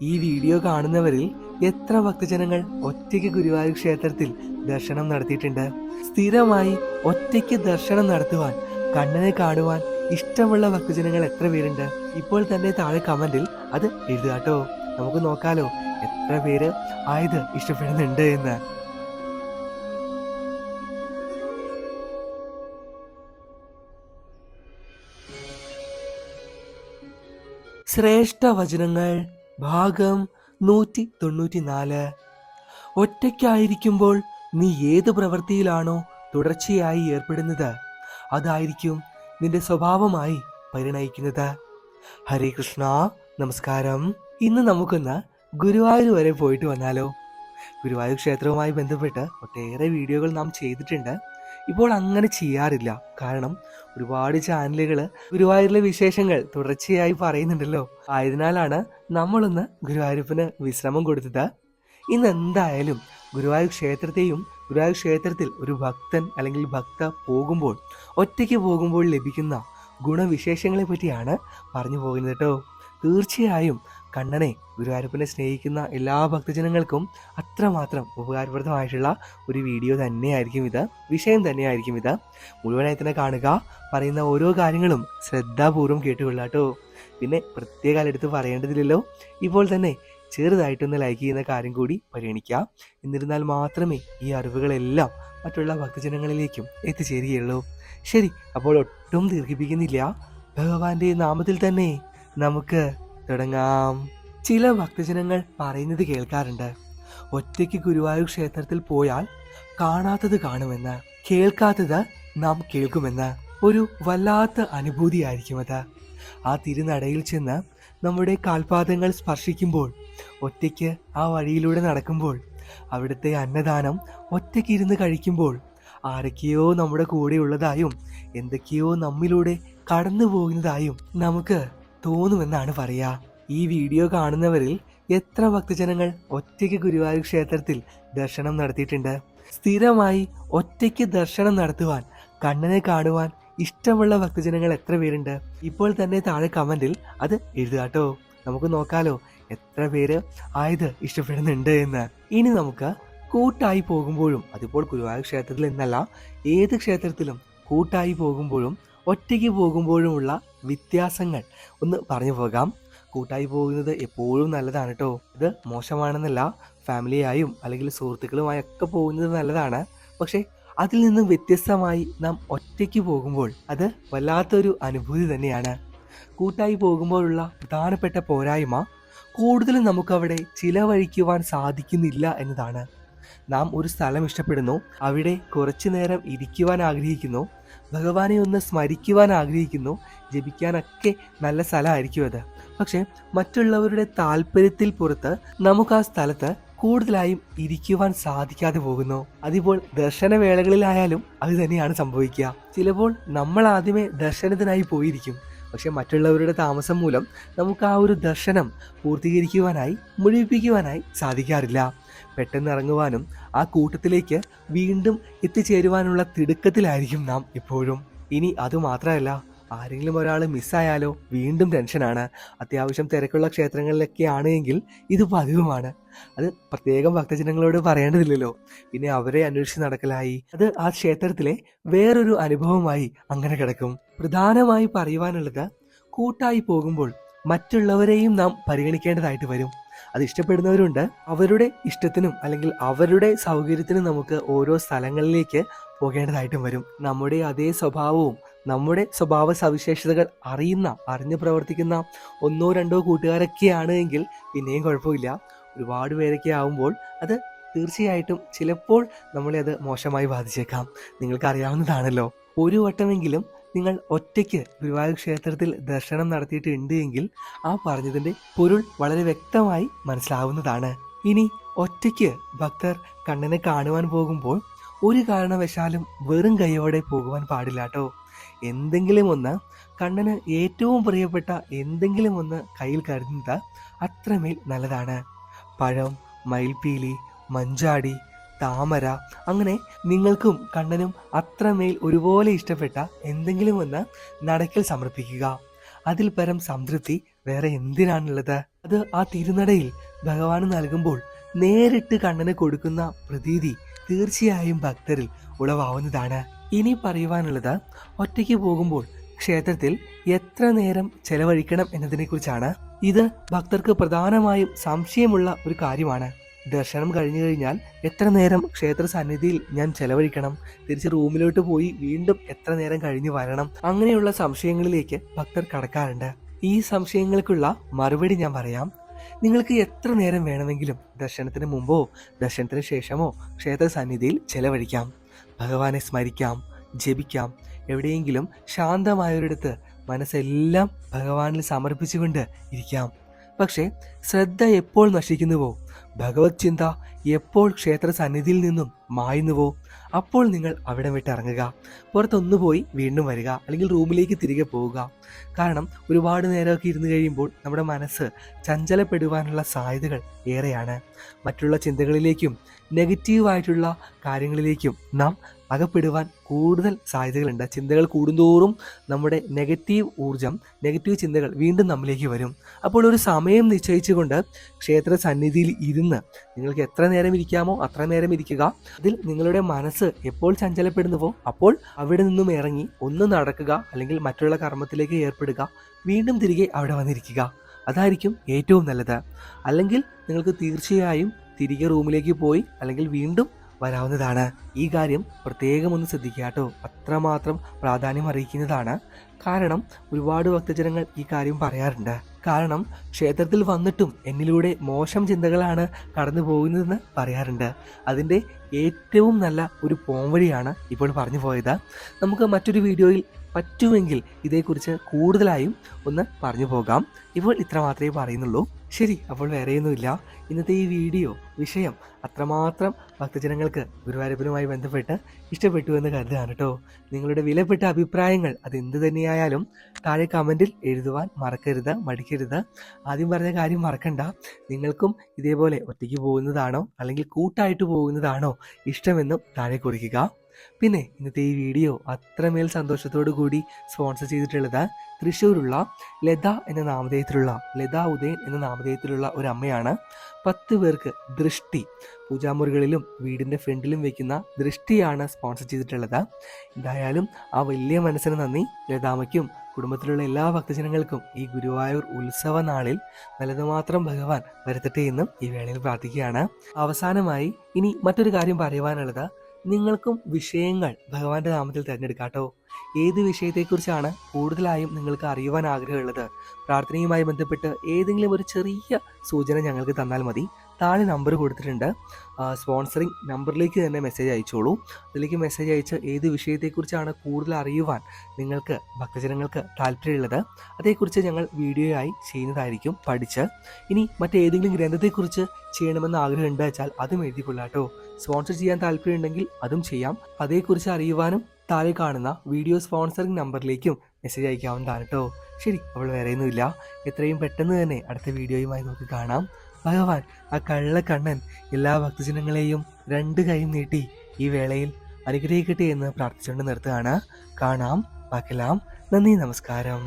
ഈ വീഡിയോ കാണുന്നവരിൽ എത്ര ഭക്തജനങ്ങൾ ഒറ്റയ്ക്ക് ഗുരുവായൂർ ക്ഷേത്രത്തിൽ ദർശനം നടത്തിയിട്ടുണ്ട്? സ്ഥിരമായി ഒറ്റയ്ക്ക് ദർശനം നടത്തുവാൻ, കണ്ണനെ കാണുവാൻ ഇഷ്ടമുള്ള ഭക്തജനങ്ങൾ എത്ര പേരുണ്ട്? ഇപ്പോൾ തന്നെ താഴെ കമന്റിൽ അത് എഴുതുക. നമുക്ക് നോക്കാലോ എത്ര പേര് ആയത് ഇഷ്ടപ്പെടുന്നുണ്ട് എന്ന്. ശ്രേഷ്ഠ വചനങ്ങൾ ഭാഗം 194. ഒറ്റയ്ക്കായിരിക്കുമ്പോൾ നീ ഏത് പ്രവൃത്തിയിലാണോ തുടർച്ചയായി ഏർപ്പെടുന്നത്, അതായിരിക്കും നിന്റെ സ്വഭാവമായി പരിണയിക്കുന്നത്. ഹരേ കൃഷ്ണ. നമസ്കാരം. ഇന്ന് നമുക്കൊന്ന് ഗുരുവായൂർ വരെ പോയിട്ട് വന്നാലോ? ഗുരുവായൂർ ക്ഷേത്രവുമായി ബന്ധപ്പെട്ട് ഒട്ടേറെ വീഡിയോകൾ നാം ചെയ്തിട്ടുണ്ട്. ഇപ്പോൾ അങ്ങനെ ചെയ്യാറില്ല, കാരണം ഒരുപാട് ചാനലുകൾ ഗുരുവായൂരിലെ വിശേഷങ്ങൾ തുടർച്ചയായി പറയുന്നുണ്ടല്ലോ. ആയതിനാലാണ് നമ്മളൊന്ന് ഗുരുവായൂരപ്പന് വിശ്രമം കൊടുത്തത്. ഇന്ന് എന്തായാലും ഗുരുവായൂർ ക്ഷേത്രത്തെയും ഗുരുവായൂർ ക്ഷേത്രത്തിൽ ഒരു ഭക്തൻ അല്ലെങ്കിൽ ഭക്ത പോകുമ്പോൾ, ഒറ്റയ്ക്ക് പോകുമ്പോൾ ലഭിക്കുന്ന ഗുണവിശേഷങ്ങളെ പറ്റിയാണ് പറഞ്ഞു പോകുന്നത് കേട്ടോ. തീർച്ചയായും കണ്ണനെ, ഗുരുവായൂരപ്പനെ സ്നേഹിക്കുന്ന എല്ലാ ഭക്തജനങ്ങൾക്കും അത്രമാത്രം ഉപകാരപ്രദമായിട്ടുള്ള ഒരു വീഡിയോ തന്നെയായിരിക്കും ഇത്, വിഷയം തന്നെയായിരിക്കും ഇത്. മുഴുവനായി തന്നെ കാണുക. പറയുന്ന ഓരോ കാര്യങ്ങളും ശ്രദ്ധാപൂർവം കേട്ടുകൊള്ളുക കേട്ടോ. പിന്നെ പ്രത്യേകം എടുത്ത് പറയേണ്ടതില്ലല്ലോ, ഇപ്പോൾ തന്നെ ചെറുതായിട്ടൊന്ന് ലൈക്ക് ചെയ്യുന്ന കാര്യം കൂടി പരിഗണിക്കുക. എന്നിരുന്നാൽ മാത്രമേ ഈ അറിവുകളെല്ലാം മറ്റുള്ള ഭക്തജനങ്ങളിലേക്കും എത്തിച്ചേരുകയുള്ളൂ. ശരി, അപ്പോൾ ഒട്ടും ദീർഘിപ്പിക്കുന്നില്ല, ഭഗവാന്റെ നാമത്തിൽ തന്നെ നമുക്ക് തുടങ്ങാം. ചില ഭക്തജനങ്ങൾ പറയുന്നത് കേൾക്കാറുണ്ട്, ഒറ്റയ്ക്ക് ഗുരുവായൂർ ക്ഷേത്രത്തിൽ പോയാൽ കാണാത്തത് കാണുമെന്ന്, കേൾക്കാത്തത് നാം കേൾക്കുമെന്ന്. ഒരു വല്ലാത്ത അനുഭൂതിയായിരിക്കും അത്. ആ തിരുനടയിൽ ചെന്ന് നമ്മുടെ കാൽപാദങ്ങൾ സ്പർശിക്കുമ്പോൾ, ഒറ്റയ്ക്ക് ആ വഴിയിലൂടെ നടക്കുമ്പോൾ, അവിടുത്തെ അന്നദാനം ഒറ്റയ്ക്ക് ഇരുന്ന് കഴിക്കുമ്പോൾ, ആരൊക്കെയോ നമ്മുടെ കൂടെ ഉള്ളതായും എന്തൊക്കെയോ നമ്മിലൂടെ കടന്നു പോകുന്നതായും നമുക്ക് തോന്നുമെന്നാണ് പറയാ. ഈ വീഡിയോ കാണുന്നവരിൽ എത്ര ഭക്തജനങ്ങൾ ഒറ്റയ്ക്ക് ഗുരുവായൂർ ക്ഷേത്രത്തിൽ ദർശനം നടത്തിയിട്ടുണ്ട്? സ്ഥിരമായി ഒറ്റയ്ക്ക് ദർശനം നടത്തുവാൻ, കണ്ണനെ കാണുവാൻ ഇഷ്ടമുള്ള ഭക്തജനങ്ങൾ എത്ര പേരുണ്ട്? ഇപ്പോൾ തന്നെ താഴെ കമന്റിൽ അത് എഴുതുക. നമുക്ക് നോക്കാലോ എത്ര പേര് ആയത് ഇഷ്ടപ്പെടുന്നുണ്ട് എന്ന്. ഇനി നമുക്ക് കൂട്ടായി പോകുമ്പോഴും, അതിപ്പോൾ ഗുരുവായൂർ ക്ഷേത്രത്തിൽ എന്നല്ല, ഏത് ക്ഷേത്രത്തിലും കൂട്ടായി പോകുമ്പോഴും ഒറ്റയ്ക്ക് പോകുമ്പോഴുമുള്ള വ്യത്യാസങ്ങൾ ഒന്ന് പറഞ്ഞു പോകാം. കൂട്ടായി പോകുന്നത് എപ്പോഴും നല്ലതാണ് കേട്ടോ. ഇത് മോശമാണെന്നല്ല, ഫാമിലിയായും അല്ലെങ്കിൽ സുഹൃത്തുക്കളുമായി ഒക്കെ പോകുന്നത് നല്ലതാണ്. പക്ഷെ അതിൽ നിന്നും വ്യത്യസ്തമായി നാം ഒറ്റയ്ക്ക് പോകുമ്പോൾ അത് വല്ലാത്തൊരു അനുഭൂതി തന്നെയാണ്. കൂട്ടായി പോകുമ്പോഴുള്ള പ്രധാനപ്പെട്ട പോരായ്മ, കൂടുതലും നമുക്കവിടെ ചിലവഴിക്കുവാൻ സാധിക്കുന്നില്ല എന്നതാണ്. നാം ഒരു സ്ഥലം ഇഷ്ടപ്പെടുന്നു, അവിടെ കുറച്ചു നേരം ഇരിക്കുവാൻ ആഗ്രഹിക്കുന്നു, ഭഗവാനെ ഒന്ന് സ്മരിക്കുവാൻ ആഗ്രഹിക്കുന്നു, ജപിക്കാനൊക്കെ നല്ല സ്ഥലമായിരിക്കും അത്. പക്ഷെ മറ്റുള്ളവരുടെ താല്പര്യത്തിൽ പുറത്ത് നമുക്ക് ആ സ്ഥലത്ത് കൂടുതലായും ഇരിക്കുവാൻ സാധിക്കാതെ പോകുന്നു. അതിപ്പോൾ ദർശനവേളകളിലായാലും അത് തന്നെയാണ് സംഭവിക്കുക. ചിലപ്പോൾ നമ്മൾ ആദ്യമേ ദർശനത്തിനായി പോയിരിക്കും, പക്ഷെ മറ്റുള്ളവരുടെ താമസം മൂലം നമുക്ക് ആ ഒരു ദർശനം പൂർത്തീകരിക്കുവാനായി, മുഴുവിപ്പിക്കുവാനായി സാധിക്കാറില്ല. പെട്ടെന്ന് ഇറങ്ങുവാനും ആ കൂട്ടത്തിലേക്ക് വീണ്ടും എത്തിച്ചേരുവാനുള്ള തിടുക്കത്തിലായിരിക്കും നാം എപ്പോഴും. ഇനി അതുമാത്രമല്ല, ആരെങ്കിലും ഒരാൾ മിസ്സായാലോ വീണ്ടും ടെൻഷനാണ്. അത്യാവശ്യം തിരക്കുള്ള ക്ഷേത്രങ്ങളിലൊക്കെ ആണെങ്കിൽ ഇത് പതിവുമാണ്. അത് പ്രത്യേകം ഭക്തജനങ്ങളോട് പറയേണ്ടതില്ലല്ലോ. പിന്നെ അവരെ അന്വേഷിച്ച് നടക്കലായി, അത് ആ ക്ഷേത്രത്തിലെ വേറൊരു അനുഭവമായി അങ്ങനെ കിടക്കും. പ്രധാനമായി പറയുവാനുള്ളത്, കൂട്ടായി പോകുമ്പോൾ മറ്റുള്ളവരെയും നാം പരിഗണിക്കേണ്ടതായിട്ട് വരും. അത് ഇഷ്ടപ്പെടുന്നവരുണ്ട്, അവരുടെ ഇഷ്ടത്തിനും അല്ലെങ്കിൽ അവരുടെ സൗകര്യത്തിനും നമുക്ക് ഓരോ സ്ഥലങ്ങളിലേക്ക് പോകേണ്ടതായിട്ടും വരും. നമ്മുടെ അതേ സ്വഭാവവും നമ്മുടെ സ്വഭാവ സവിശേഷതകൾ അറിഞ്ഞു പ്രവർത്തിക്കുന്ന ഒന്നോ രണ്ടോ കൂട്ടുകാരൊക്കെയാണ് എങ്കിൽ പിന്നെയും കുഴപ്പമില്ല. ഒരുപാട് പേരൊക്കെ ആവുമ്പോൾ അത് തീർച്ചയായിട്ടും ചിലപ്പോൾ നമ്മളെ അത് മോശമായി ബാധിച്ചേക്കാം. നിങ്ങൾക്കറിയാവുന്നതാണല്ലോ. ഒരു വട്ടമെങ്കിലും നിങ്ങൾ ഒറ്റയ്ക്ക് ഗുരുവായൂർ ക്ഷേത്രത്തിൽ ദർശനം നടത്തിയിട്ടുണ്ട് എങ്കിൽ ആ പറഞ്ഞതിൻ്റെ പൊരുൾ വളരെ വ്യക്തമായി മനസ്സിലാവുന്നതാണ്. ഇനി ഒറ്റയ്ക്ക് ഭക്തർ കണ്ണനെ കാണുവാൻ പോകുമ്പോൾ ഒരു കാരണവശാലും വെറും കൈയോടെ പോകുവാൻ പാടില്ല കേട്ടോ. എന്തെങ്കിലും ഒന്ന്, കണ്ണന് ഏറ്റവും പ്രിയപ്പെട്ട എന്തെങ്കിലും ഒന്ന് കയ്യിൽ കരുതുന്നത് അത്രമേൽ നല്ലതാണ്. പഴം, മയിൽപ്പീലി, മഞ്ചാടി, താമര, അങ്ങനെ നിങ്ങൾക്കും കണ്ണനും അത്രമേൽ ഒരുപോലെ ഇഷ്ടപ്പെട്ട എന്തെങ്കിലും ഒന്ന് നടക്കിൽ സമർപ്പിക്കുക. അതിൽ പരം സംതൃപ്തി വേറെ എന്തിനാണുള്ളത്? അത് ആ തിരുനടയിൽ ഭഗവാന് നൽകുമ്പോൾ നേരിട്ട് കണ്ണന് കൊടുക്കുന്ന പ്രതീതി തീർച്ചയായും ഭക്തരിൽ ഉളവാവുന്നതാണ്. ഇനി പറയുവാനുള്ളത്, ഒറ്റയ്ക്ക് പോകുമ്പോൾ ക്ഷേത്രത്തിൽ എത്ര നേരം ചെലവഴിക്കണം എന്നതിനെക്കുറിച്ചാണ്. ഇത് ഭക്തർക്ക് പ്രധാനമായും സംശയമുള്ള ഒരു കാര്യമാണ്. ദർശനം കഴിഞ്ഞു കഴിഞ്ഞാൽ എത്ര നേരം ക്ഷേത്ര സന്നിധിയിൽ ഞാൻ ചെലവഴിക്കണം, തിരിച്ച് റൂമിലോട്ട് പോയി വീണ്ടും എത്ര നേരം കഴിഞ്ഞ് വരണം, അങ്ങനെയുള്ള സംശയങ്ങളിലേക്ക് ഭക്തർ കടക്കാറുണ്ട്. ഈ സംശയങ്ങൾക്കുള്ള മറുപടി ഞാൻ പറയാം. നിങ്ങൾക്ക് എത്ര നേരം വേണമെങ്കിലും ദർശനത്തിന് മുമ്പോ ദർശനത്തിന് ശേഷമോ ക്ഷേത്ര സന്നിധിയിൽ ചെലവഴിക്കാം. ഭഗവാനെ സ്മരിക്കാം, ജപിക്കാം. എവിടെയെങ്കിലും ശാന്തമായൊരിടത്ത് മനസ്സെല്ലാം ഭഗവാനിൽ സമർപ്പിച്ചുകൊണ്ട് ഇരിക്കാം. പക്ഷേ ശ്രദ്ധ എപ്പോൾ നശിക്കുന്നുവോ, ഭഗവത് ചിന്ത എപ്പോൾ ക്ഷേത്ര സന്നിധിയിൽ നിന്നും മായുന്നുവോ, അപ്പോൾ നിങ്ങൾ അവിടെ വിട്ട് ഇറങ്ങുക. പുറത്തൊന്നു പോയി വീണ്ടും വരിക, അല്ലെങ്കിൽ റൂമിലേക്ക് തിരികെ പോവുക. കാരണം ഒരുപാട് നേരമൊക്കെ ഇരുന്ന് കഴിയുമ്പോൾ നമ്മുടെ മനസ്സ് ചഞ്ചലപ്പെടുവാനുള്ള സാധ്യതകൾ ഏറെയാണ്. മറ്റുള്ള ചിന്തകളിലേക്കും നെഗറ്റീവായിട്ടുള്ള കാര്യങ്ങളിലേക്കും നാം അകപ്പെടുവാൻ കൂടുതൽ സാധ്യതകളുണ്ട്. ചിന്തകൾ കൂടുന്തോറും നമ്മുടെ നെഗറ്റീവ് ഊർജം, നെഗറ്റീവ് ചിന്തകൾ വീണ്ടും നമ്മിലേക്ക് വരും. അപ്പോൾ ഒരു സമയം നിശ്ചയിച്ചുകൊണ്ട് ക്ഷേത്ര സന്നിധിയിൽ ഇരുന്ന് നിങ്ങൾക്ക് എത്ര നേരം ഇരിക്കാമോ അത്ര നേരം ഇരിക്കുക. അതിൽ നിങ്ങളുടെ മനസ്സ് എപ്പോൾ ചഞ്ചലപ്പെടുന്നുവോ അപ്പോൾ അവിടെ നിന്നും ഇറങ്ങി ഒന്ന് നടക്കുക, അല്ലെങ്കിൽ മറ്റുള്ള കർമ്മത്തിലേക്ക് ഏർപ്പെടുക. വീണ്ടും തിരികെ അവിടെ വന്നിരിക്കുക. അതായിരിക്കും ഏറ്റവും നല്ലത്. അല്ലെങ്കിൽ നിങ്ങൾക്ക് തീർച്ചയായും തിരികെ റൂമിലേക്ക് പോയി അല്ലെങ്കിൽ വീണ്ടും വരാവുന്നതാണ്. ഈ കാര്യം പ്രത്യേകം ഒന്ന് ശ്രദ്ധിക്കുക കേട്ടോ. അത്രമാത്രം പ്രാധാന്യം അറിയിക്കുന്നതാണ്. കാരണം ഒരുപാട് ഭക്തജനങ്ങൾ ഈ കാര്യം പറയാറുണ്ട്. കാരണം ക്ഷേത്രത്തിൽ വന്നിട്ടും എന്നിലൂടെ മോശം ചിന്തകളാണ് കടന്നു പോകുന്നതെന്ന് പറയാറുണ്ട്. അതിൻ്റെ ഏറ്റവും നല്ല ഒരു പോംവഴിയാണ് ഇപ്പോൾ പറഞ്ഞു പോയത്. നമുക്ക് മറ്റൊരു വീഡിയോയിൽ പറ്റുമെങ്കിൽ ഇതേക്കുറിച്ച് കൂടുതലായും ഒന്ന് പറഞ്ഞു പോകാം. ഇപ്പോൾ ഇത്ര മാത്രമേ പറയുന്നുള്ളൂ. ശരി, അപ്പോൾ വേറെയൊന്നുമില്ല. ഇന്നത്തെ ഈ വീഡിയോ വിഷയം അത്രമാത്രം ഭക്തജനങ്ങൾക്ക് ഗുരുവായൂരപ്പനുമായി ബന്ധപ്പെട്ട് ഇഷ്ടപ്പെട്ടു എന്ന് കരുതുകയാണ് കേട്ടോ. നിങ്ങളുടെ വിലപ്പെട്ട അഭിപ്രായങ്ങൾ അതെന്ത് തന്നെയായാലും താഴെ കമൻറ്റിൽ എഴുതുവാൻ മറക്കരുത്, മടിക്കരുത്. ആദ്യം പറഞ്ഞ കാര്യം മറക്കണ്ട. നിങ്ങൾക്കും ഇതേപോലെ ഒറ്റയ്ക്ക് പോകുന്നതാണോ അല്ലെങ്കിൽ കൂട്ടായിട്ട് പോകുന്നതാണോ ഇഷ്ടമെന്നും താഴെ കുറിക്കുക. പിന്നെ ഇന്നത്തെ ഈ വീഡിയോ അത്രമേൽ സന്തോഷത്തോടു കൂടി സ്പോൺസർ ചെയ്തിട്ടുള്ളത് തൃശ്ശൂരുള്ള ലത എന്ന നാമധേയത്തിലുള്ള ലത ഉദയൻ എന്ന നാമധേയത്തിലുള്ള ഒരു അമ്മയാണ്. 10 പേർക്ക് ദൃഷ്ടി പൂജാമുറികളിലും വീടിൻ്റെ ഫ്രണ്ടിലും വെക്കുന്ന ദൃഷ്ടിയാണ് സ്പോൺസർ ചെയ്തിട്ടുള്ളത്. എന്തായാലും ആ വലിയ മനസ്സിന് നന്ദി. ലതാമയ്ക്കും കുടുംബത്തിലുള്ള എല്ലാ ഭക്തജനങ്ങൾക്കും ഈ ഗുരുവായൂർ ഉത്സവ നാളിൽ നല്ലത് മാത്രം ഭഗവാൻ വരുത്തട്ടെ എന്നും ഈ വേളയിൽ പ്രാർത്ഥിക്കുകയാണ്. അവസാനമായി ഇനി മറ്റൊരു കാര്യം പറയുവാനുള്ളത്, നിങ്ങൾക്കും വിഷയങ്ങൾ ഭഗവാന്റെ നാമത്തിൽ തിരഞ്ഞെടുക്കാട്ടോ. ഏത് വിഷയത്തെക്കുറിച്ചാണ് കൂടുതലായും നിങ്ങൾക്ക് അറിയുവാൻ ആഗ്രഹമുള്ളത്, പ്രാർത്ഥനയുമായി ബന്ധപ്പെട്ട് ഏതെങ്കിലും ഒരു ചെറിയ സൂചന ഞങ്ങൾക്ക് തന്നാൽ മതി. താഴെ നമ്പർ കൊടുത്തിട്ടുണ്ട്. സ്പോൺസറിങ് നമ്പറിലേക്ക് തന്നെ മെസ്സേജ് അയച്ചോളൂ. അതിലേക്ക് മെസ്സേജ് അയച്ച് ഏത് വിഷയത്തെക്കുറിച്ചാണ് കൂടുതൽ അറിയുവാൻ നിങ്ങൾക്ക് ഭക്തജനങ്ങൾക്ക് താല്പര്യമുള്ളത് അതേക്കുറിച്ച് ഞങ്ങൾ വീഡിയോ ആയി ചെയ്യുന്നതായിരിക്കും പഠിച്ച്. ഇനി മറ്റേതെങ്കിലും ഗ്രന്ഥത്തെക്കുറിച്ച് ചെയ്യണമെന്ന് ആഗ്രഹമുണ്ട് വെച്ചാൽ അതും എഴുതിക്കൊള്ളാട്ടോ. സ്പോൺസർ ചെയ്യാൻ താല്പര്യമുണ്ടെങ്കിൽ അതും ചെയ്യാം. അതേക്കുറിച്ച് അറിയുവാനും താഴെ കാണുന്ന വീഡിയോ സ്പോൺസറിങ് നമ്പറിലേക്കും മെസ്സേജ് അയക്കാവുന്നതാണ് കേട്ടോ. ശരി, അപ്പോൾ വേറെയൊന്നുമില്ല. എത്രയും പെട്ടെന്ന് തന്നെ അടുത്ത വീഡിയോയുമായി നമുക്ക് കാണാം. ഭഗവാൻ ആ കള്ളക്കണ്ണൻ എല്ലാ ഭക്തജനങ്ങളെയും 2 കൈയും നീട്ടി ഈ വേളയിൽ അനുഗ്രഹിക്കട്ടെ എന്ന് പ്രാർത്ഥിച്ചുകൊണ്ട് നിർത്തുകയാണ്. കാണാം, പാക്കലാം. നന്ദി, നമസ്കാരം.